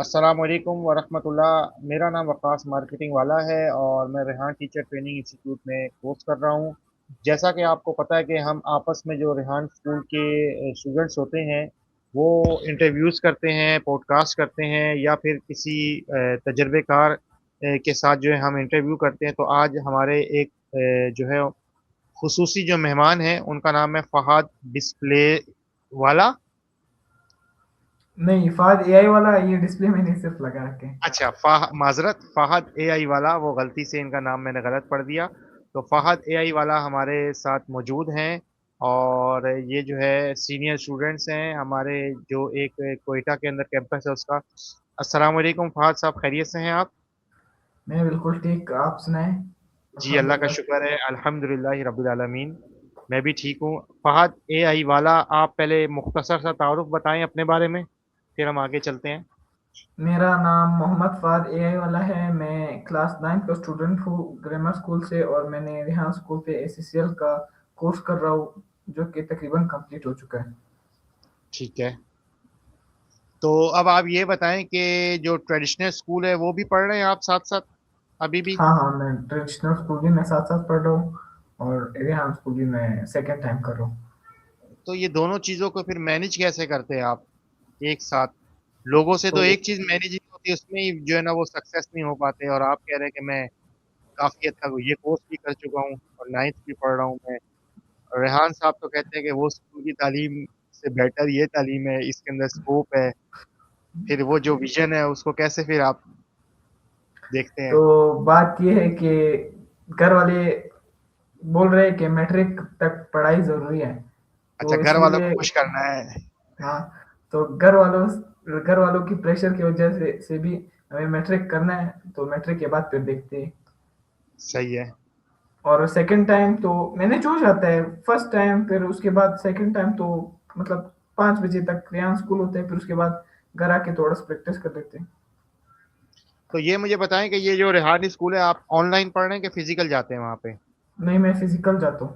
अस्सलाम वालेकुम वरहमतुल्लाह। मेरा नाम वक़ास मार्केटिंग वाला है और मैं रेहान टीचर ट्रेनिंग इंस्टीट्यूट में कोर्स कर रहा हूँ। जैसा कि आपको पता है कि हम आपस में जो रेहान स्कूल के स्टूडेंट्स होते हैं वो इंटरव्यूज़ करते हैं, पॉडकास्ट करते हैं या फिर किसी तजर्बेकार के साथ जो है हम इंटरव्यू करते हैं। तो आज हमारे एक जो है खुसूसी जो मेहमान हैं उनका नाम है फ़हाद डिस्प्ले वाला। नहीं, फ़हद एआई वाला ये डिस्प्ले मैंने सिर्फ लगा रखे हैं। अच्छा, माजरत फ़हद एआई वाला, वो गलती से इनका नाम मैंने गलत पढ़ दिया। तो फ़हद एआई वाला हमारे साथ मौजूद हैं और ये जो है सीनियर स्टूडेंट्स हैं हमारे, जो एक कोयटा के अंदर कैंपस है उसका। अस्सलाम वालेकुम फ़हद साहब, खैरियत से हैं आप? मैं बिल्कुल ठीक, आप सुनाएँ? जी, अल्लाह का अल्हम्दुलिल्लाह। शुक्र है, अल्हम्दुलिल्लाहि रब्बिल आलमीन। मैं भी ठीक हूँ। फ़हद एआई वाला, आप पहले मुख्तसर सा तारुफ बताएं अपने बारे में, फिर हम आगे चलते हैं। मेरा नाम मोहम्मद फ़हद एआई वाला है। मैं क्लास 9 का स्टूडेंट हूँ ग्रामर स्कूल से और मैंने रेहान स्कूल पे एसीसीएल का कोर्स कर रहा हूँ, जो कि तकरीबन कंप्लीट हो चुका है। ठीक है। तो अब आप ये बताएं कि जो ट्रेडिशनल स्कूल है वो भी पढ़ रहे हैं आप साथ साथ अभी भी? हाँ, हाँ, मैं ट्रेडिशनल स्कूल भी मैं साथ-साथ पढ़ रहा हूँ और रेहान स्कूल भी मैं सेकंड टाइम कर रहा हूँ। तो ये दोनों चीजों को फिर मैनेज कैसे करते हैं आप एक साथ? लोगों से तो तो एक चीज मैनेज नहीं होती, उसमें ही जो है ना वो सक्सेस नहीं हो पाते, और आप कह रहे हैं कि मैं काफी हद तक ये कोर्स भी कर चुका हूँ और नाइन्थ भी पढ़ रहा हूँ मैं। और रेहान साहब तो कहते हैं कि वो स्कूल की तालीम से बेहतर ये तालीम है, इसके अंदर स्कोप है। फिर वो जो विजन है उसको कैसे फिर आप देखते हैं? तो बात ये है कि घर वाले बोल रहे हैं कि मैट्रिक तक पढ़ाई ज़रूरी है, अच्छा, तो घर वालों को इसलिए खुश करना है। हाँ, तो घर वालों की प्रेशर की वजह से भी हमें मैट्रिक करना है, तो मैट्रिक के बाद फिर देखते हैं। सही है। और सेकंड टाइम तो मैनेज हो जाता है, फर्स्ट टाइम फिर उसके बाद सेकंड टाइम तो मतलब 5 बजे तक रेहान स्कूल होता है, फिर उसके बाद घर आके थोड़ा-सा प्रैक्टिस कर लेते हैं। तो ये मुझे बताएं कि ये जो रेहानी स्कूल है, आप ऑनलाइन पढ़ रहे हैं कि फिजिकल जाते हैं वहाँ पे? नहीं, मैं फिज़िकल जाता हूँ।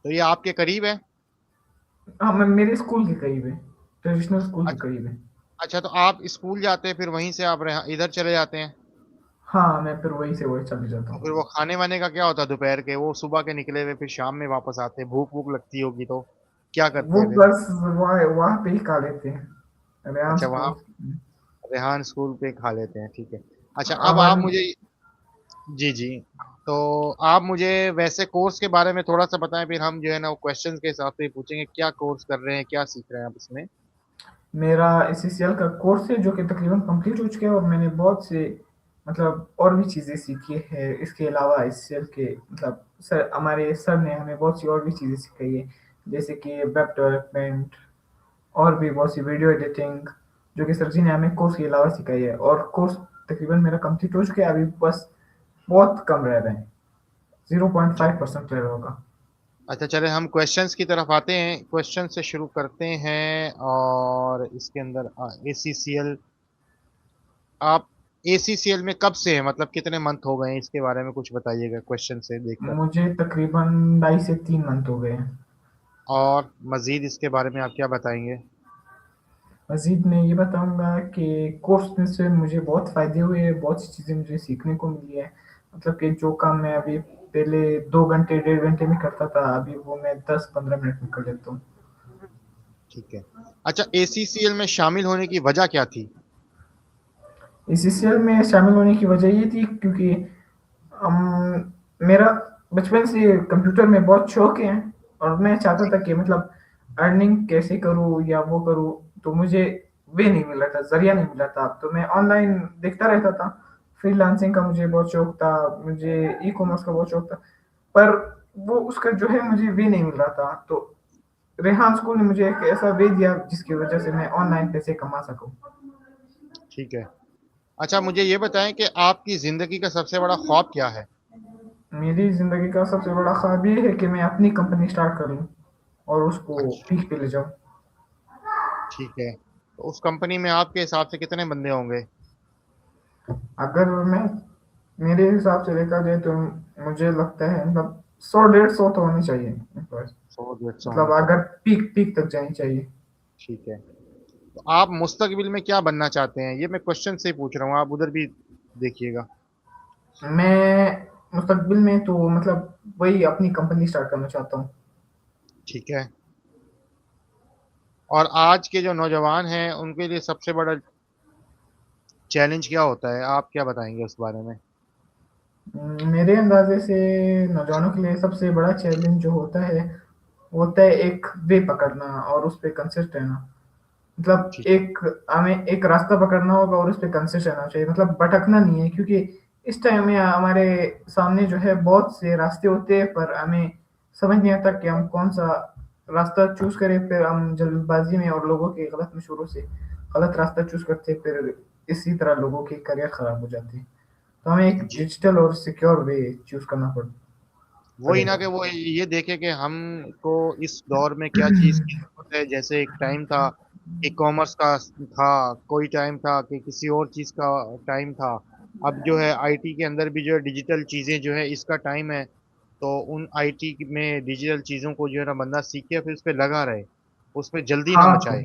तो ये आपके करीब है? हाँ, मैं मेरे स्कूल के करीब है, ट्रेडिशनल स्कूल के अच्छा। करीब है। अच्छा, तो आप स्कूल जाते हैं फिर वहीं से आप इधर चले जाते हैं? हाँ, मैं फिर वहीं से वहीं चले जाता तो हूँ। फिर वो खाने वाने का क्या होता है दोपहर के? वो सुबह के निकले हुए फिर शाम में वापस आते हैं, भूख भूख लगती होगी तो क्या करते वो हैं फिर? बस वहाँ वहाँ पे ही खा लेते हैं, रेहान अच्छा, वहाँ स्कूल। रेहान स्कूल पे खा लेते हैं, ठीक है। अच्छा, अब आप हमारी मुझे, जी जी, तो आप मुझे वैसे कोर्स के बारे में थोड़ा सा बताएं, फिर हम जो है ना वो क्वेश्चंस के हिसाब से ही पूछेंगे क्या कोर्स कर रहे हैं, क्या सीख रहे हैं आप इसमें। मेरा एससीसीएल का कोर्स है जो कि तकरीबन कंप्लीट हो चुका है और मैंने बहुत से मतलब और भी चीज़ें सीखी है इसके अलावा एससीसीएल के मतलब सर हमारे सर ने हमें बहुत सी और भी चीज़ें सिखाई है, जैसे कि वेब डेवलपमेंट और भी बहुत सी वीडियो एडिटिंग, जो कि सर जी ने हमें कोर्स के अलावा सिखाई है और कोर्स तकरीबन मेरा कंप्लीट हो चुका है, अभी बस बहुत कम रह रहे हैं, अच्छा। 0.5% रह रहा होगा। अच्छा, चले हम क्वेश्चंस की तरफ आते हैं, क्वेश्चन से शुरू करते हैं। और इसके अंदर एसीसीएल, आप एसीसीएल में कब से हैं, मतलब कितने मंथ हो गए हैं, इसके बारे में कुछ बताइएगा क्वेश्चन से देखकर। मुझे तकरीबन 2.5 से 3 मंथ हो गए हैं। और मजीद इसके बारे में आप क्या बताएंगे? मज़ीद मैं ये बताऊँगा कि कोर्स में से मुझे बहुत फ़ायदे हुए, बहुत सी चीज़ें मुझे सीखने को मिली है। मतलब कि जो काम मैं अभी पहले 2 घंटे, डेढ़ घंटे में करता था, अभी वो मैं 10-15 मिनट में कर लेता हूँ। ठीक है। अच्छा, एसीसीएल में शामिल होने की वजह क्या थी? एसीसीएल में शामिल होने की वजह ये थी क्योंकि मेरा बचपन से कंप्यूटर में बहुत शौक है और मैं चाहता था कि मतलब अर्निंग कैसे करूँ या वो करूँ, तो मुझे वे नहीं मिल रहा था, ज़रिया नहीं मिल रहा था। तो मैं ऑनलाइन देखता रहता था, फ्रीलांसिंग का मुझे बहुत शौक था, मुझे ई-कॉमर्स का बहुत शौक था, पर वो उसका जो है मुझे वे नहीं मिल रहा था। तो रेहान स्कूल ने मुझे एक ऐसा वे दिया जिसकी वजह से मैं ऑनलाइन पैसे कमा सकूँ। ठीक है। अच्छा, मुझे ये बताएं कि आपकी जिंदगी का सबसे बड़ा ख्वाब क्या है? मेरी ज़िंदगी का सबसे बड़ा ख्वाब ये है कि मैं अपनी कंपनी स्टार्ट कर लूँ और उसको अच्छा। पीक पे ले जाऊँ। ठीक है, तो उस कंपनी में आपके हिसाब से कितने बंदे होंगे? अगर मैं मेरे हिसाब से देखा जाए तो मुझे लगता है मतलब 100-150 तो होने चाहिए एम्प्लॉइज़, 100 150 होने मतलब अगर चाहिए। पीक पीक तक जानी चाहिए। ठीक है। तो आप मुस्तकबिल में क्या बनना चाहते हैं? ये मैं क्वेश्चन से ही पूछ रहा हूँ, आप उधर भी देखिएगा। मैं मुस्तकबिल में तो मतलब वही अपनी कंपनी स्टार्ट करना चाहता हूँ। ठीक है। और आज के जो नौजवान हैं उनके लिए सबसे बड़ा चैलेंज क्या होता है? आप क्या बताएंगे उस बारे में? मेरे अंदाज़े से नौजवानों के लिए सबसे बड़ा चैलेंज जो वो होता है एक वे पकड़ना और उस पे कंसिस्ट रहना। मतलब ठीक है। एक हमें एक रास्ता पकड़ना होगा और उस पे कंसिस्ट रहना चाहिए, मतलब भटकना नहीं है, क्योंकि इस टाइम में हमारे सामने जो है बहुत से रास्ते होते हैं, पर हमें समझ नहीं आता कि हम कौन-सा रास्ता चूज़ करें, फिर हम जल्दबाज़ी में और लोगों के गलत मशवरों से गलत रास्ता चूज़ करते हैं, फिर इसी तरह लोगों के करियर खराब हो जाते हैं। तो हमें एक जी। डिजिटल और सिक्योर वे चूज़ करना वही ना पड़ेगा। कि वो ये देखे कि हमको इस दौर में क्या चीज की जरूरत है। जैसे एक टाइम था कि कॉमर्स का था, कोई टाइम था कि किसी और चीज का टाइम था। अब जो है आईटी के अंदर भी जो है डिजिटल चीजें जो है इसका टाइम है। तो उन आईटी में डिजिटल चीजों को जो है ना बंदा सीखे, फिर उस पर लगा रहे, उस पर जल्दी ना हाँ, मचाए।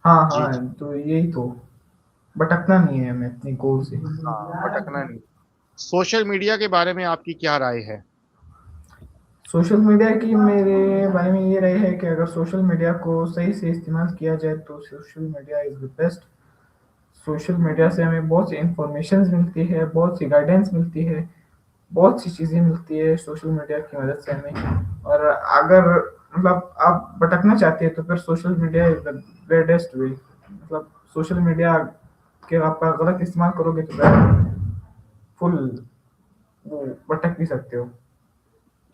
हाँ, जी जी। हाँ, तो यही तो, भटकना नहीं है हमें अपनी गोल से। हाँ, भटकना नहीं। सोशल मीडिया के बारे में आपकी क्या राय है? सोशल मीडिया की मेरे बारे में ये राय है कि अगर सोशल मीडिया को सही से इस्तेमाल किया जाए तो social media is the best. Social media से हमें बहुत सी इन्फॉर्मेशंस मिलती है, बहुत सी गाइडेंस मिलती है, बहुत सी चीज़ें मिलती है सोशल मीडिया की मदद से हमें। और अगर मतलब आप भटकना चाहते हैं तो फिर social media is the greatest way. मतलब सोशल मीडिया के आप गलत इस्तेमाल करोगे तो फिर फुल वो भटक भी सकते हो।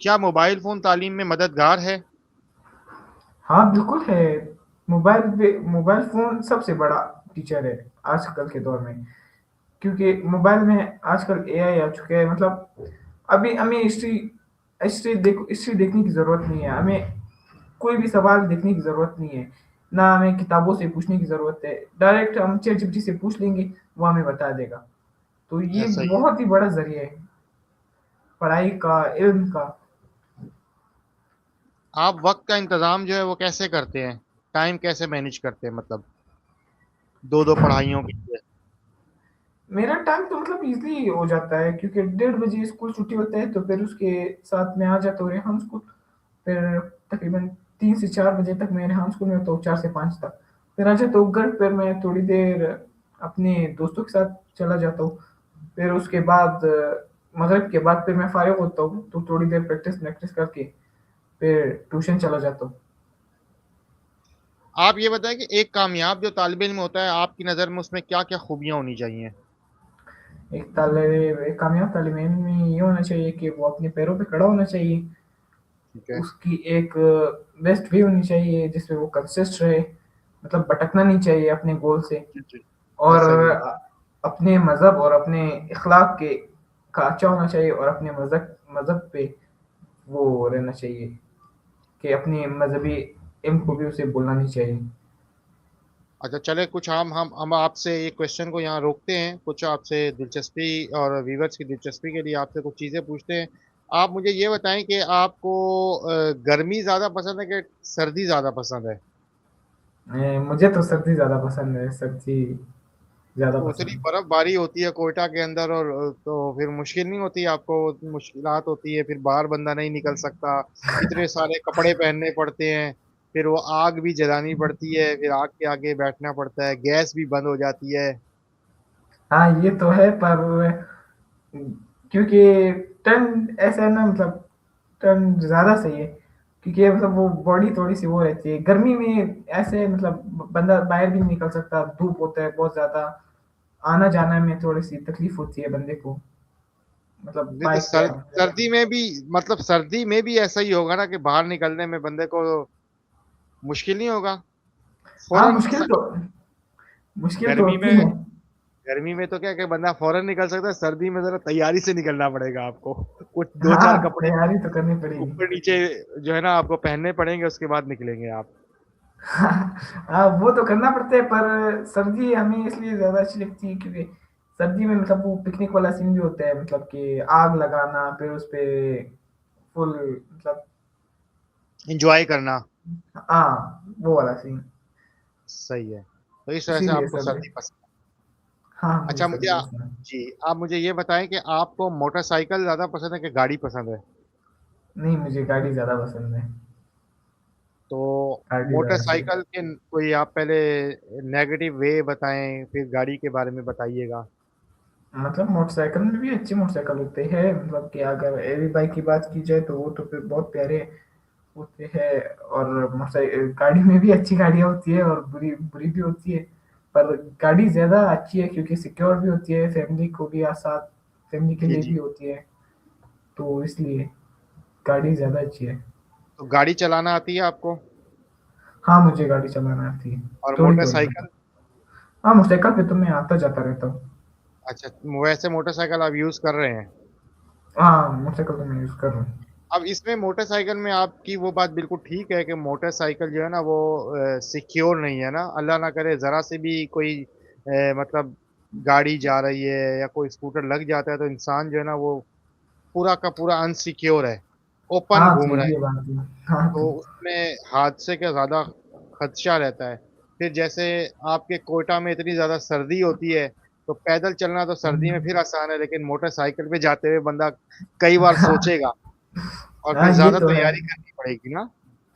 क्या मोबाइल फोन तालीम में मददगार है? हाँ, बिल्कुल है। मोबाइल फ़ोन सबसे बड़ा टीचर है आजकल के दौर में, क्योंकि मोबाइल में आजकल एआई आ चुका है। मतलब अभी हमें हिस्ट्री देखने की ज़रूरत नहीं है, हमें कोई भी सवाल देखने की ज़रूरत नहीं है, ना हमें किताबों से पूछने की ज़रूरत है। डायरेक्ट हम चैटजीपीटी से पूछ लेंगे, वो हमें बता देगा। तो ये ऐसा ही है। बहुत ही बड़ा ज़रिया है पढ़ाई का, इल्म का। आप वक्त का इंतजाम जो है वो कैसे करते हैं? टाइम कैसे मैनेज करते हैं, मतलब दो दो पढ़ाइयों के लिए? मेरा टाइम तो मतलब ईज़िली हो जाता है, क्योंकि 1:30 स्कूल छुट्टी होता है, तो फिर उसके साथ मैं आ जाता हूँ रेहान स्कूल। फिर तकरीबन 3 से 4 बजे तक मैं रेहान स्कूल में होता हूँ, 4 से 5 तक। फिर आ जाता हूँ घर, फिर मैं थोड़ी देर अपने दोस्तों के साथ चला जाता हूँ। फिर उसके बाद मगरिब के बाद फिर मैं फ़ारिग होता हूँ, तो थोड़ी देर प्रैक्टिस-वैक्टिस करके फिर ट्यूशन चला जाता हूँ। आप ये बताएं कि एक कामयाब जो तालिब इल्म होता है आपकी नज़र में उसमें क्या क्या खूबियां होनी चाहिए? एक कामयाब तालिब इल्म में ये होना चाहिए कि वो अपने पैरों पे खड़ा होना चाहिए। ठीक है। उसकी एक बेस्ट वे होनी चाहिए जिसमें वो कंसिस्ट रहे, मतलब भटकना नहीं चाहिए अपने गोल से। जी जी। और ऐसा ही है। अपने मज़हब और अपने इखलाक के का अच्छा होना चाहिए, और अपने मज़हब पे वो रहना चाहिए कि अपने मज़हबी इल्म को भी उसे भूलना नहीं चाहिए। अच्छा, चले कुछ हम आपसे एक क्वेश्चन को यहाँ रोकते हैं, कुछ आपसे दिलचस्पी और व्यूवर्स की दिलचस्पी के लिए आपसे कुछ चीज़ें पूछते हैं। आप मुझे ये बताएं कि आपको गर्मी ज़्यादा पसंद है कि सर्दी ज़्यादा पसंद है? मुझे तो सर्दी ज़्यादा पसंद है, सर्दी ज़्यादा तो उतनी पसंद है। बर्फबारी होती है कोयटा के अंदर, और तो फिर मुश्किल नहीं होती आपको? मुश्किलात होती है, फिर बाहर बंदा नहीं निकल सकता, इतने सारे कपड़े पहनने पड़ते हैं, फिर वो आग भी जलानी पड़ती है, फिर आग के आगे बैठना पड़ता है, गैस भी बंद हो जाती है। हाँ, ये तो है, पर क्योंकि ठंड ऐसा है ना, मतलब ठंड ज़्यादा सही है, क्योंकि मतलब वो बॉडी थोड़ी-सी वो रहती है। गर्मी में ऐसे मतलब बंदा बाहर भी नहीं निकल सकता, धूप होता है बहुत ज़्यादा, आना-जाना में थोड़ी-सी तकलीफ होती है बंदे को, मतलब नहीं तो बाइक पे आना-जाना। सर्दी में भी, मतलब सर्दी में भी ऐसा ही होगा ना कि बाहर निकलने में बंदे को मुश्किल नहीं होगा हाँ, फौरन? मुश्किल तो गर्मी होती में, है। गर्मी में तो क्या कि बंदा फौरन निकल सकता है, सर्दी में जरा तैयारी से निकलना पड़ेगा आपको। कुछ दो चार हाँ, कपड़े तैयारी तो करनी पड़ेगी। ऊपर नीचे जो है ना आपको पहनने पड़ेंगे, उसके बाद निकलेंगे आप। हाँ, वो तो करना पड़ता है, पर सर्दी हमें इसलिए ज़्यादा अच्छी लगती है क्योंकि सर्दी में मतलब वो पिकनिक वाला सीन भी होता है, मतलब कि आग लगाना, फिर उस पे फुल मतलब इंजॉय करना। हाँ, वो वाला सीन। सही है। तो इस वजह से इसीलिए आपको सर्दी। सर्दी पसंद है। हाँ, मुझे अच्छा मुझे सर्दी पसंद है। जी, आप मुझे ये बताएं कि आपको मोटरसाइकिल ज़्यादा पसंद है कि गाड़ी पसंद है? नहीं, मुझे गाड़ी ज़्यादा पसंद है। तो गाड़ी ज़्यादा अच्छी है। मोटरसाइकिल के कोई आप पहले नेगेटिव वे बताएं, फिर गाड़ी के बारे में बताइएगा। मतलब मोटरसाइकिल में भी अच्छी मोटरसाइकिल होते हैं, मतलब कि अगर एवी बाइक की बात की जाए तो वो तो फिर बहुत प्यारे होते हैं। और मोटरसाइकिल गाड़ी में भी अच्छी गाड़ियाँ होती है और बुरी बुरी भी होती है। पर गाड़ी ज़्यादा अच्छी है क्योंकि सिक्योर भी होती है, फैमिली को भी साथ, फैमिली के जी लिए जी। भी होती है। तो इसलिए गाड़ी ज़्यादा अच्छी है। तो गाड़ी चलाना आती है आपको? हाँ, मुझे गाड़ी चलाना आती है, और थोड़ी थोड़ी मतलब। मोटरसाइकिल? हाँ, मोटरसाइकिल पे तो मैं आता जाता रहता हूँ। अच्छा, वैसे मोटरसाइकिल आप यूज कर रहे हैं? हाँ, मोटरसाइकिल तो मैं यूज़ कर रहा हूँ। अब इसमें मोटरसाइकिल में आपकी वो बात बिल्कुल ठीक है कि मोटरसाइकिल जो है ना वो सिक्योर नहीं है ना, अल्लाह ना करे जरा से भी कोई मतलब गाड़ी जा रही है या कोई स्कूटर लग जाता है तो इंसान जो है ना वो पूरा का पूरा अनसिक्योर है, ओपन हाँ, घूम तो रहा है। ये बात है। हाँ, तो उसमें हादसे का ज्यादा खदशा रहता है। फिर जैसे आपके कोयटा में इतनी ज्यादा सर्दी होती है, तो पैदल चलना तो सर्दी में फिर आसान है, लेकिन मोटरसाइकिल पे जाते हुए बंदा कई बार सोचेगा, और हाँ, फिर ये ज्यादा तो है। तैयारी करनी पड़ेगी ना।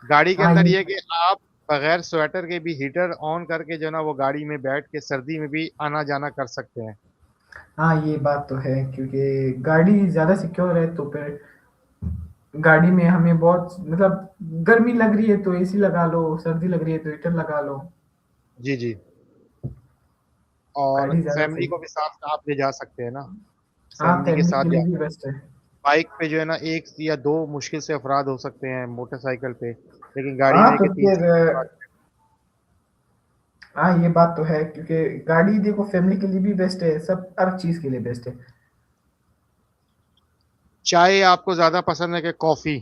गाड़ी के हाँ, अंदर ये ये है कि आप बगैर स्वेटर के भी हीटर ऑन करके जो है ना वो गाड़ी में बैठ के सर्दी में भी आना जाना कर सकते हैं। हाँ, ये बात तो है क्योंकि गाड़ी ज़्यादा सिक्योर है तो फिर गाड़ी में हमें बहुत मतलब गर्मी लग रही है तो एसी लगा लो, सर्दी लग रही है तो हीटर लगा लो। जी जी। और गाड़ी ज़्यादा फैमिली सही। को भी साथ आप ले जा सकते हैं ना, हाँ, फैमिली के फैमिली साथ के लिए जा। भी बेस्ट है। बाइक पे जो है ना एक या दो मुश्किल से अफराद हो सकते हैं मोटरसाइकिल पे, लेकिन गाड़ी हाँ, में तो के तीन फिर चार अफराद। हाँ, ये बात तो है क्योंकि गाड़ी देखो फैमिली के लिए भी बेस्ट है, सब हर चीज़ के लिए बेस्ट है। चाय आपको ज्यादा पसंद है कि कॉफी?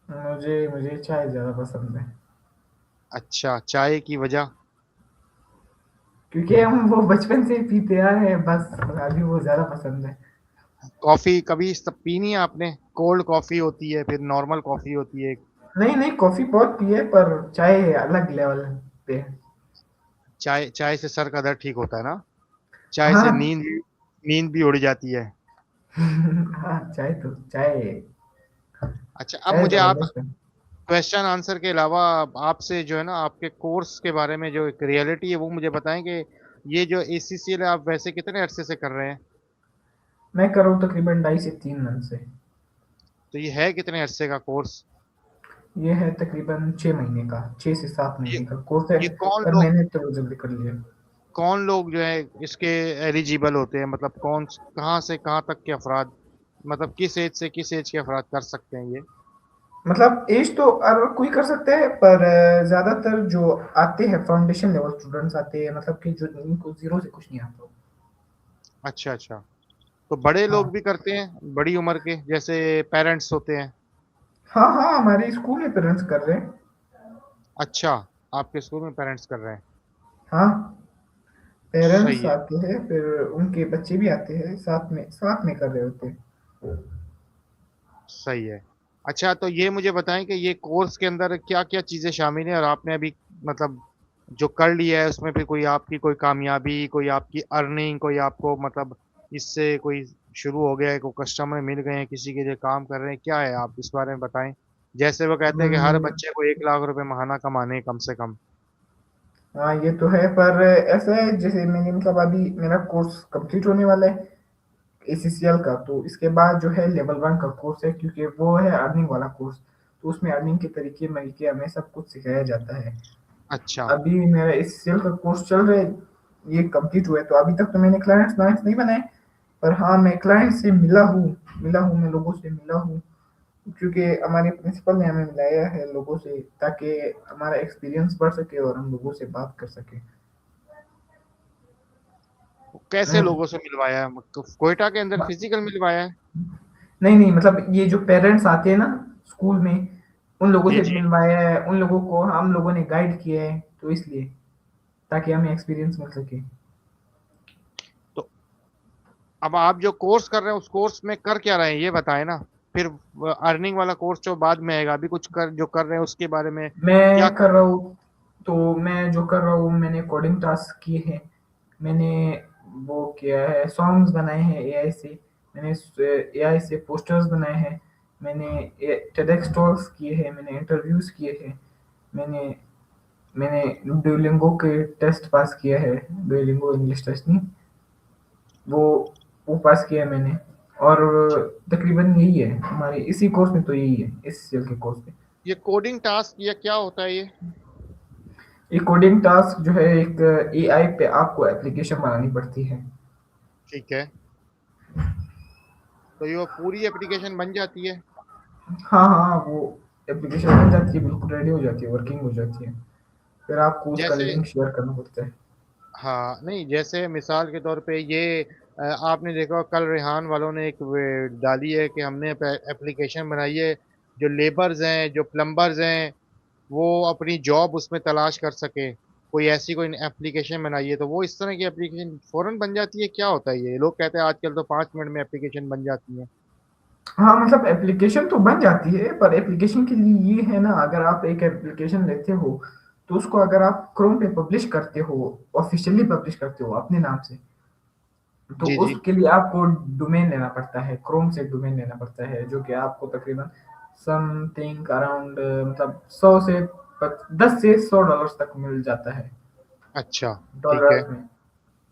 मुझे मुझे चाय ज़्यादा पसंद है अच्छा, चाय की वजह? क्योंकि हम वो बचपन से ही पीते आ रहे हैं, बस अभी वो ज़्यादा पसंद है। कॉफी कभी सब पी नहीं है आपने? कोल्ड कॉफी होती है, फिर नॉर्मल कॉफी होती है। नहीं नहीं, कॉफ़ी बहुत पी है पर चाय अलग लेवल पे है। चाय चाय से सर का दर्द ठीक होता है ना? चाय से हाँ। नींद भी उड़ जाती है। हाँ, चाय अच्छा, अब चाय मुझे आप जबरदस्त है। क्वेश्चन आंसर के अलावा आपसे जो है ना आपके कोर्स के बारे में जो एक रियलिटी है वो मुझे बताएं कि ये जो एसीसीएल है आप वैसे कितने अरसे से कर रहे हैं? मैं कर रहा हूँ तकरीबन 2.5 से 3 मंथ से। तो ये है कितने अरसे का कोर्स? ये है तकरीबन 6 महीने का, 6 से 7 ये महीने का कोर्स है। ये कौन पर लोग, मैंने तो जल्दी कर लिया। जो है इसके एलिजिबल होते हैं, मतलब कौन कहाँ से कहाँ तक के अफराद, मतलब किस एज से किस एज के अफराद कर सकते हैं ये? मतलब एज तो हर कोई कर सकता है पर ज्यादातर जो आते हैं फाउंडेशन लेवल स्टूडेंट्स आते हैं, मतलब कि जो इनको जीरो से कुछ नहीं आता। अच्छा अच्छा। तो बड़े लोग हाँ भी करते हैं, बड़ी उम्र के जैसे पेरेंट्स होते हैं? हाँ हाँ, हमारे स्कूल में पेरेंट्स कर रहे हैं। अच्छा, आपके स्कूल में पेरेंट्स कर रहे हैं? हाँ, पेरेंट्स सही है। आते हैं फिर उनके बच्चे भी आते हैं, साथ में कर रहे होते हैं। सही है। अच्छा, तो ये मुझे बताएं कि ये कोर्स के अंदर क्या क्या चीजें शामिल हैं, और आपने अभी मतलब जो कर लिया है उसमें भी कोई आपकी कोई कामयाबी, कोई आपकी अर्निंग, कोई आपको मतलब इससे कोई शुरू हो गया है, कोई कस्टमर मिल गए हैं, किसी के लिए काम कर रहे हैं, क्या है आप इस बारे में बताएं। जैसे वो कहते हैं कि हर हम्म, बच्चे को 1 लाख रुपए महाना कमाने हैं कम से कम। हाँ, ये तो है पर ऐसा है जैसे मैंने मतलब अभी मेरा कोर्स कंप्लीट होने वाला है एसीसीएल का, तो इसके बाद जो है लेवल 1 का कोर्स है क्योंकि वो है अर्निंग वाला कोर्स। तो उसमें अर्निंग के तरीके मरीके हमें सब कुछ सिखाया जाता है। अच्छा। अभी मेरा एसीसीएल का कोर्स चल रहा है, ये कंप्लीट हुआ है तो अभी तक तो मैंने क्लाइंट्स वाइंट्स नहीं बनाए। पर हाँ, मैं क्लाइंट से मिला हूँ, मैं लोगों से मिला हूँ क्योंकि हमारे प्रिंसिपल ने हमें मिलाया है लोगों से ताकि हमारा एक्सपीरियंस बढ़ सके और हम लोगों से बात कर सके। कैसे हम्म, लोगों से मिलवाया है, मतलब कोयटा के अंदर फिजिकल मिलवाया है? नहीं नहीं, मतलब ये जो पेरेंट्स आते हैं ना स्कूल में, उन लोगों जी से जी। मिलवाया है, उन लोगों को हम लोगों ने गाइड किया है तो इसलिए ताकि हमें एक्सपीरियंस मिल सके। तो अब आप जो कोर्स कर रहे हैं उस कोर्स में कर क्या रहे हैं ये बताएं ना, फिर अर्निंग वाला कोर्स जो बाद में आएगा, अभी कुछ कर जो कर रहे हैं उसके बारे में क्या मैं कर कर रहे रहा हैं? हूँ तो मैं जो कर रहा हूँ, मैंने कोडिंग टास्क किए हैं। मैंने वो किया है, सॉन्ग्स बनाए हैं एआई से। मैंने एआई से पोस्टर्स बनाए हैं। मैंने टेडेक्स टॉक्स किए हैं। मैंने इंटरव्यूज किए हैं। मैंने मैंने डुओलिंगो के टेस्ट पास किया है। डुओलिंगो इंग्लिश टेस्ट नहीं, वो वो पास किया है मैंने। और तकरीबन यही है हमारे इसी कोर्स में, तो यही है इस सीएल के कोर्स में। ये कोडिंग टास्क ये क्या होता है ये? ये कोडिंग टास्क जो है, एक एआई पे आपको एप्लीकेशन बनानी पड़ती है। ठीक है। तो ये वो पूरी एप्लीकेशन बन जाती है? हाँ हाँ, वो एप्लीकेशन बन जाती है, बिल्कुल रेडी हो जाती है, वर्किंग हो जाती है। फिर आपको उसका जैसे, लिंक शेयर करना पड़ता है। हाँ नहीं, जैसे मिसाल के तौर पे ये आपने देखा होगा, कल रेहान वालों ने एक डाली है कि हमने एप्लीकेशन बनाई है जो लेबर्स हैं, जो प्लम्बर्स हैं, वो अपनी जॉब उसमें तलाश कर सके। कोई ऐसी कोई एप्लीकेशन बनाई है, तो वो इस तरह की एप्लीकेशन फौरन बन जाती है? क्या होता है ये? लोग कहते हैं आजकल तो 5 मिनट में एप्लीकेशन बन जाती है। हाँ, मतलब एप्लीकेशन तो बन जाती है, पर एप्लीकेशन के लिए ये है ना, अगर आप एक एप्लीकेशन लेते हो, तो उसको अगर आप क्रोम पे पब्लिश करते हो, ऑफिशियली पब्लिश करते हो अपने नाम से, तो जी जी। उसके लिए आपको डोमेन लेना पड़ता है, क्रोम से डोमेन लेना पड़ता है, जो कि आपको तकरीबन समथिंग अराउंड, मतलब 100 से 10 से $100 तक मिल जाता है, अच्छा। ठीक है। डॉलर्स में।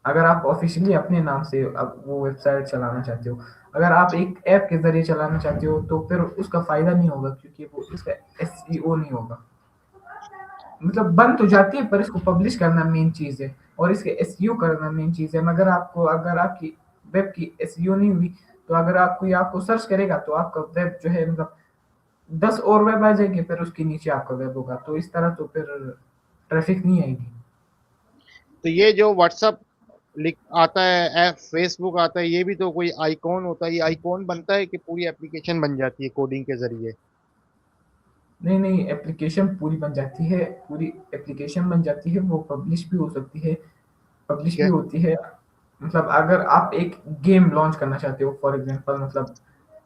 अगर आप ऑफिशियली अपने नाम से अब वो वेबसाइट चलाना चाहते हो। अगर आप एक ऐप के ज़रिए चलाना चाहते हो, तो फिर उसका फ़ायदा नहीं होगा, क्योंकि वो इसका एसईओ नहीं होगा। मतलब बन तो अच्छा। जाती है, पर इसको पब्लिश करना मेन चीज़ है, और इसके एसईओ करना मेन चीज़ है। मगर आपको, अगर आपकी वेब की एसईओ नहीं हुई, तो अगर आप कोई आपको सर्च करेगा, तो आपका वेब जो है, मतलब 10 और वेब आ जाएँगे, फिर उसके नीचे आपका वेब होगा। तो इस तरह तो फिर ट्रैफ़िक नहीं आएगी। तो ये जो व्हाट्सअप लिख आता है, ऐप फेसबुक आता है, ये भी तो कोई आइकॉन होता है? ये आइकॉन बनता है कि पूरी एप्लीकेशन बन जाती है कोडिंग के जरिए? नहीं, नहीं, एप्लीकेशन पूरी बन जाती है, पूरी एप्लीकेशन बन जाती है, वो पब्लिश भी हो सकती है, ठीक पब्लिश भी है। होती है। मतलब अगर आप एक गेम लॉन्च करना चाहते हो, फॉर एग्ज़ाम्पल, मतलब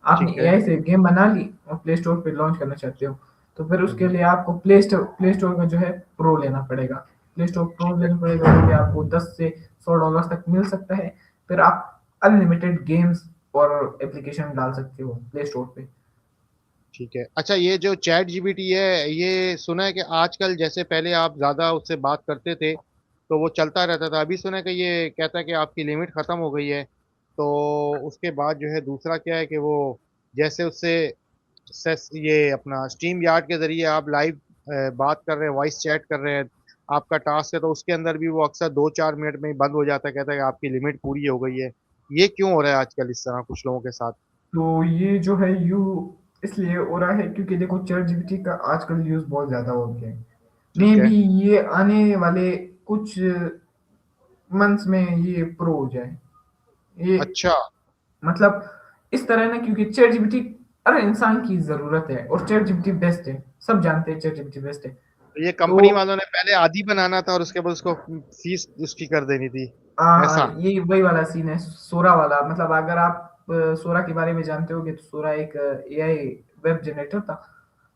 आपने ठीक है। एआई से गेम बना ली और प्ले स्टोर पे लॉन्च करना चाहते हो, तो फिर उसके हम्म। लिए आपको प्ले स्टोर का जो है प्रो लेना पड़ेगा। प्ले स्टोर प्रो ठीक है। लेना पड़ेगा, जो कि आपको 10 से $100 तक मिल सकता है। फिर आप अनलिमिटेड गेम्स और एप्लीकेशन डाल सकते हो प्ले स्टोर पे। ठीक है। अच्छा, ये जो चैट जीपीटी है, ये सुना है कि आजकल जैसे पहले आप ज्यादा उससे बात करते थे तो वो चलता रहता था, अभी सुना है कि ये कहता है कि आपकी लिमिट खत्म हो गई है। तो उसके बाद जो है दूसरा क्या है कि वो जैसे उससे ये अपना स्ट्रीम यार्ड के जरिए आप लाइव बात कर रहे हैं, वॉइस चैट कर रहे हैं, आपका टास्क है, तो उसके अंदर भी वो अक्सर 2-4 मिनट में ही बंद हो जाता है, कहता है कि आपकी लिमिट पूरी हो गई है। ये क्यों हो रहा है आजकल इस तरह कुछ लोगों के साथ? तो ये जो है इसलिए हो रहा है, क्योंकि देखो चैट जीपीटी का आजकल यूज़ बहुत ज़्यादा हो गया है। मे ठीक है। बी ये आने वाले कुछ मंथ्स में ये प्रो हो जाए। ये अच्छा। मतलब इस तरह ना, क्योंकि चैट जीपीटी हर इंसान की ज़रूरत है, और चैट जीपीटी बेस्ट है। सब जानते हैं चैट जीपीटी बेस्ट है। तो ये तो कंपनी वालों ने पहले आधी बनाना था और उसके बाद उसको फीस उसकी कर देनी थी, हाँ, हाँ, ऐसा? ये वही वाला सीन है, सोरा वाला। मतलब अगर आप सोरा के बारे में जानते होगे, तो सोरा एक एआई वेब जनरेटर था।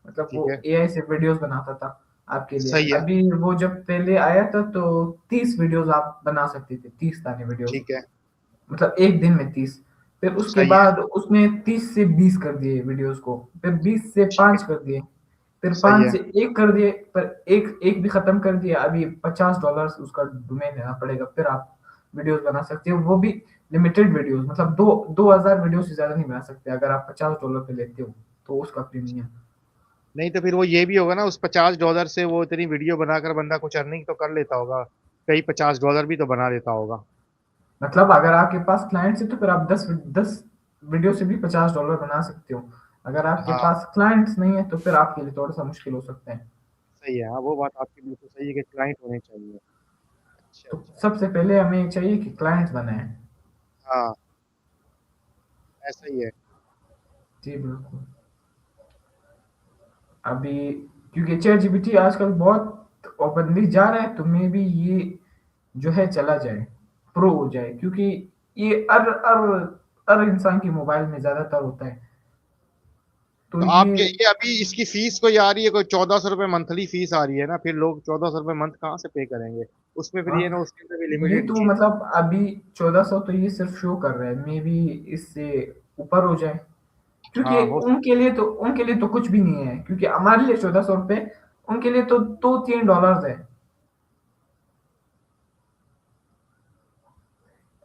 मतलब ठीक वो है। एआई से वीडियोस बनाता था आपके लिए। सही है। अभी वो जब पहले आया था, तो 30 वीडियोस आप बना सकते थे, 30 गाने वीडियोस, ठीक है। मतलब एक दिन में 30। फिर उसके सही है। बाद उसने 30 से 20 कर दिए वीडियोस को, फिर 20 से ठीक है। 5 कर दिए, फिर सही 5 है। से 1 कर दिए, पर एक एक भी खत्म कर दिया। अभी $50 उसका डोमेन लेना पड़ेगा, फिर आप वीडियोस बना सकते हो, वो भी लिमिटेड वीडियोस। मतलब 2000 वीडियो से ज्यादा नहीं बना सकते, अगर आप $50 पे लेते हो, तो उसका प्रीमियम। नहीं तो फिर वो ये भी होगा ना, उस $50 से वो इतनी वीडियो बनाकर बंदा कुछ अर्निंग तो कर लेता होगा, कई $50 भी तो बना लेता होगा। मतलब अगर आपके पास क्लाइंट्स है, तो फिर आप 10 वीडियो से भी $50 बना सकते हो। अगर आपके हाँ। पास क्लाइंट्स नहीं है, तो फिर आपके लिए थोड़ा सा मुश्किल हो सकता है। सही है, हाँ वो बात आपकी बिल्कुल सही है कि क्लाइंट होने चाहिए। अच्छा तो अच्छा। सबसे पहले हमें चाहिए कि क्लाइंट्स बनाए। हाँ, ऐसा ही है। जी बिल्कुल। अभी क्योंकि चैट जीपीटी आजकल बहुत ओपनली जा रहा है, तो मे बी ये जो है चला जाए, प्रो हो जाए, क्योंकि ये हर इंसान के मोबाइल में ज्यादातर होता है। तो तो ये आपके ये अभी इसकी फीस कोई आ रही है, कोई 1400 रुपये मंथली फीस आ रही है ना, फिर लोग 1400 रुपये मंथ कहाँ से पे करेंगे? उसमें फिर ये ना हाँ, उसके अंदर भी ये लिमिटेड तो चीज। मतलब अभी 1400 तो ये सिर्फ शो कर रहा है, मे बी इससे ऊपर हो जाए, क्योंकि हाँ हो। उनके लिए तो कुछ भी नहीं है, क्योंकि हमारे लिए 1400 रुपये, उनके लिए तो $2-3 है।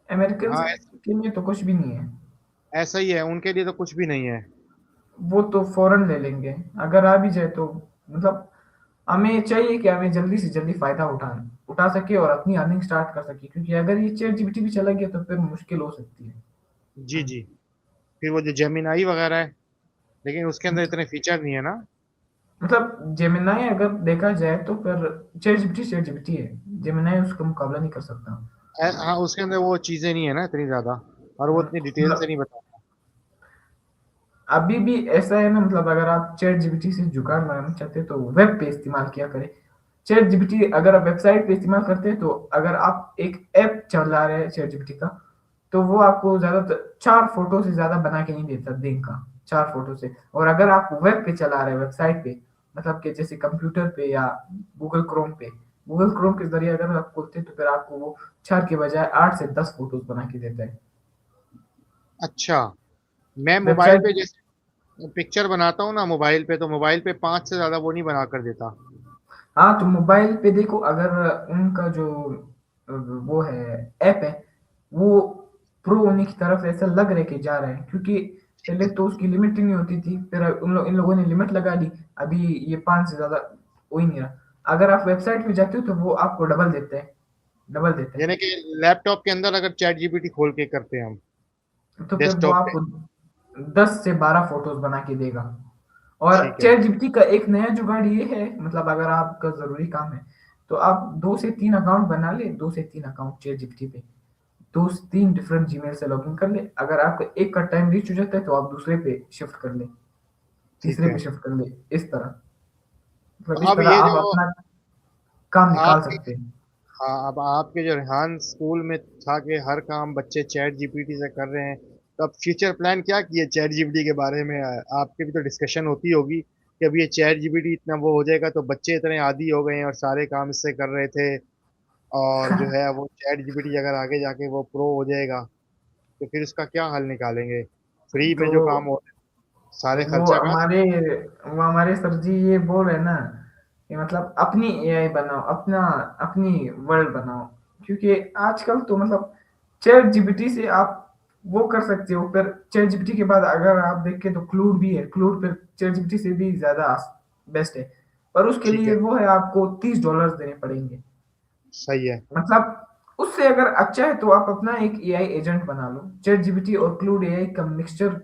अमेरिकन हाँ के लिए तो कुछ भी नहीं है। ऐसा ही है, उनके लिए तो कुछ भी नहीं है। वो तो फौरन ले लेंगे अगर आ भी जाए तो। मतलब हमें चाहिए कि हमें जल्दी से जल्दी फायदा उठा सके और अपनी अर्निंग स्टार्ट कर सके, क्योंकि अगर ये चैट जीपीटी भी चला गया तो फिर मुश्किल हो सकती है। जी जी। फिर वो जो जेमिनाई वगैरह है, लेकिन उसके अंदर मतलब इतने फीचर नहीं है ना। जेमिनाई अगर देखा जाए तो फिर चैट जीपीटी है, जेमिनाई उसका मुकाबला नहीं कर सकता। हाँ उसके अंदर वो चीजें नहीं है ना इतनी ज्यादा, और वो इतनी डिटेल से मतलब नहीं बताता। अभी भी ऐसा है ना, मतलब अगर आप चैट जीपीटी से जुगाड़ लगाना चाहते हैं तो वेब पे इस्तेमाल किया करें। चैट जीपीटी अगर आप वेबसाइट पे इस्तेमाल करते हैं तो अगर आप एक ऐप चला रहे हैं चैट जीपीटी का, तो वो आपको ज्यादातर 4 फोटो से ज्यादा बना के नहीं देता दिन का, 4 फोटो से। और अगर आप वेब पे चला रहे हैं वेबसाइट पे, मतलब कि जैसे कंप्यूटर पे या गूगल क्रोम के जरिए अगर आप खोलते हैं तो फिर आपको वो 4 के बजाय 8 से 10 फोटोज बना के देता है। अच्छा। मैं मोबाइल पे वेबसाइट। जैसे पिक्चर बनाता हूँ ना मोबाइल पे, तो मोबाइल पे 5 से ज्यादा वो नहीं बना कर देता। हाँ, तो मोबाइल पे देखो, अगर उनका जो वो है ऐप है, वो प्रो होने की तरफ ऐसा लग रहा है कि जा रहे हैं, क्योंकि पहले तो उसकी लिमिट ही नहीं होती थी, फिर इन लोगों ने लिमिट लगा दी। अभी ये 5 से ज़्यादा हो ही नहीं रहा। अगर आप वेबसाइट पे जाते हो तो वो आपको डबल देते हैं। यानी कि लैपटॉप के अंदर अगर चैट जीपीटी खोल के करते हैं हम तो फिर वो डेस्कटॉप पे। आपको 10 से 12 फोटोज बना के देगा। और ठीक है। चैट जीपीटी का एक नया जुगाड़ ये है, मतलब अगर आपका ज़रूरी काम है तो आप 2 से 3 अकाउंट बना ले, 2 से 3 अकाउंट चैट जीपीटी पे, 2 3 डिफरेंट जीमेल से लॉगिन कर ले। अगर आपका एक का टाइम रीच हो जाता है तो आप दूसरे पे शिफ्ट कर ले, ठीक तीसरे पे है। शिफ्ट कर ले, इस तरह। तो मतलब इस अब तरह ये आप जो अपना काम निकाल आपके सकते हैं। हाँ, अब आपके जो रेहान स्कूल में था कि हर काम बच्चे चैट जीपीटी से कर रहे हैं, तो अब फ्यूचर प्लान क्या किए चैट जीपीटी के बारे में? आपके भी तो डिस्कशन होती होगी कि अब ये चैट जीपीटी इतना वो हो जाएगा तो बच्चे इतने आदी हो गए हैं और सारे काम इससे कर रहे थे, और जो है वो चैट जीपीटी अगर आगे जाके वो प्रो हो जाएगा तो फिर उसका क्या हल निकालेंगे? फ्री में तो जो काम हो रहे हैं, सारे वो खर्चा कहाँ से? हमारे वो हमारे सर जी ये बोल रहे हैं ना कि मतलब अपनी एआई बनाओ, अपनी वर्ल्ड बनाओ। क्योंकि आजकल तो मतलब चैट जीपीटी से आप वो कर सकते हो, पर चैट जीपीटी के बाद अगर आप देखें तो क्लूड भी है, क्लूड पर चैट जीपीटी से भी ज्यादा बेस्ट है। पर उसके ठीक लिए है। वो है, आपको $30 देने पड़ेंगे। सही है। मतलब उससे अगर अच्छा है तो आप अपना एक एआई एजेंट बना लो, चैट जीपीटी और क्लूड एआई का मिक्सचर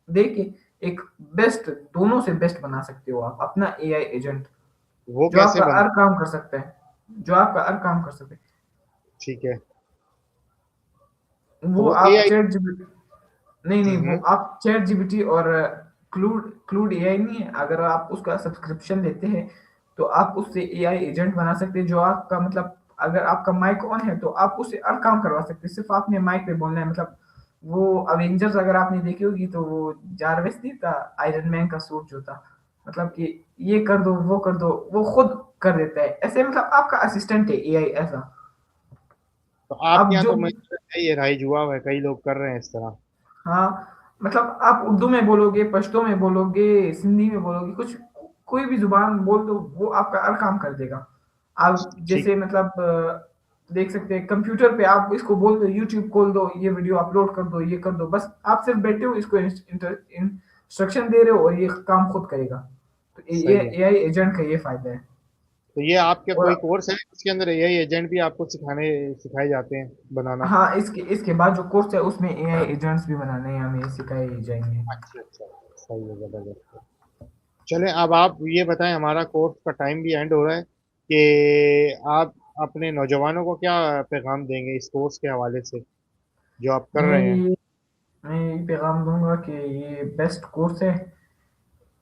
दे के एक बेस्ट, दोनों से बेस्ट बना सकते हो आप अपना एआई एजेंट, वो जो कैसे आपका बन? हर काम कर सकता है, जो आपका हर काम कर सकता है। ठीक है। तो वो वो आप एआई। चैट जीपीटी, नहीं नहीं, वो हम्म। आप चैट जीपीटी और क्लूड एआई नहीं है, अगर आप उसका सब्सक्रिप्शन लेते हैं तो आप उससे एआई एजेंट बना सकते हैं, जो आपका मतलब अगर आपका माइक ऑन है तो आप उससे हर काम करवा सकते हैं, सिर्फ आपने माइक पे बोलना है। मतलब वो अवेंजर्स अगर आपने देखी होगी तो वो जारविस नहीं था, आयरन मैन का सूट जो था, मतलब कि ये कर दो वो कर दो, वो खुद कर देता है ऐसे, मतलब आपका असिस्टेंट है एआई ऐसा। तो आपके अब यहाँ जो तो मुझे है ये राइज हुआ है, कई लोग कर रहे हैं इस तरह। हाँ, मतलब आप उर्दू में बोलोगे, पश्तो में बोलोगे, सिंधी में बोलोगे, कुछ कोई भी जुबान बोल दो, वो आपका हर काम कर देगा। आप ठीक। जैसे मतलब देख सकते हैं कंप्यूटर पे, आप इसको बोल दो यूट्यूब खोल दो, ये वीडियो अपलोड कर दो, ये कर दो, बस आप सिर्फ बैठे हो इसको इंस्ट्रक्शन दे रहे हो और ये काम खुद करेगा। तो ये सही है। एआई एजेंट का ये फायदा है। तो ये आपके और कोई कोर्स है इसके अंदर एआई एजेंट भी आपको सिखाए जाते हैं बनाना? हाँ, इसके बाद जो कोर्स है उसमें एआई एजेंट्स भी बनाने हमें सिखाए जाएंगे। अच्छा अच्छा। सही है, जबरदस्त। चलें, अब आप ये बताएं, हमारा कोर्स का टाइम भी एंड हो रहा है, कि आप अपने नौजवानों को क्या पैगाम देंगे इस कोर्स के हवाले से जो आप कर मैं रहे हैं? ये मैं यही पैगाम दूंगा कि ये बेस्ट कोर्स है,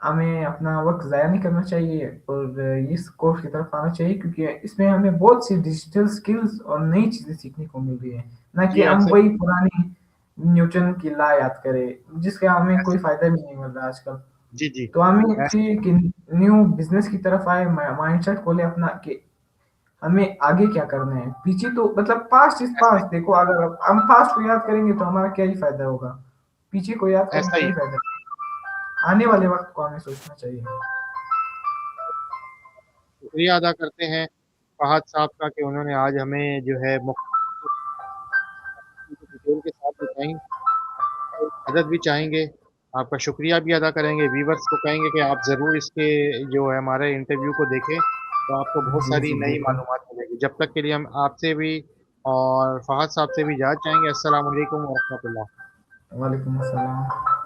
हमें अपना वक्त ज़ाया नहीं करना चाहिए और इस कोर्स की तरफ आना चाहिए, क्योंकि इसमें हमें बहुत सी डिजिटल स्किल्स और नई चीज़ें सीखने को मिल रही है, ना कि जी हम ऐसे। वही पुरानी न्यूटन की लॉ याद करें जिसका हमें कोई फायदा भी नहीं मिल रहा आजकल। जी जी। तो हमें मैं चाहिए कि न्यू बिजनेस की तरफ आए, माइंडसेट खोले अपना कि हमें आगे क्या करना है। पीछे तो मतलब पास्ट इज ऐसा पास्ट, देखो अगर हम पास्ट को याद करेंगे तो हमारा क्या ही फायदा होगा, पीछे को याद करके ऐसा क्या ही ही फायदा, आने वाले वक्त को हमें सोचना चाहिए। शुक्रिया अदा करते हैं फहद साहब का कि उन्होंने आज हमें जो है डिटेल के साथ बताई। मदद भी चाहेंगे, आपका शुक्रिया भी अदा करेंगे, व्यूवर्स को कहेंगे कि आप ज़रूर इसके जो है हमारे इंटरव्यू को देखें, तो आपको बहुत जी सारी जी नई बिल्कुल। मालूमात मिलेगी। जब तक के लिए हम आपसे भी और फहद साहब से भी इजाज़त चाहेंगे। अस्सलाम वालेकुम व रहमतुल्लाह। वालेकुम अस्सलाम।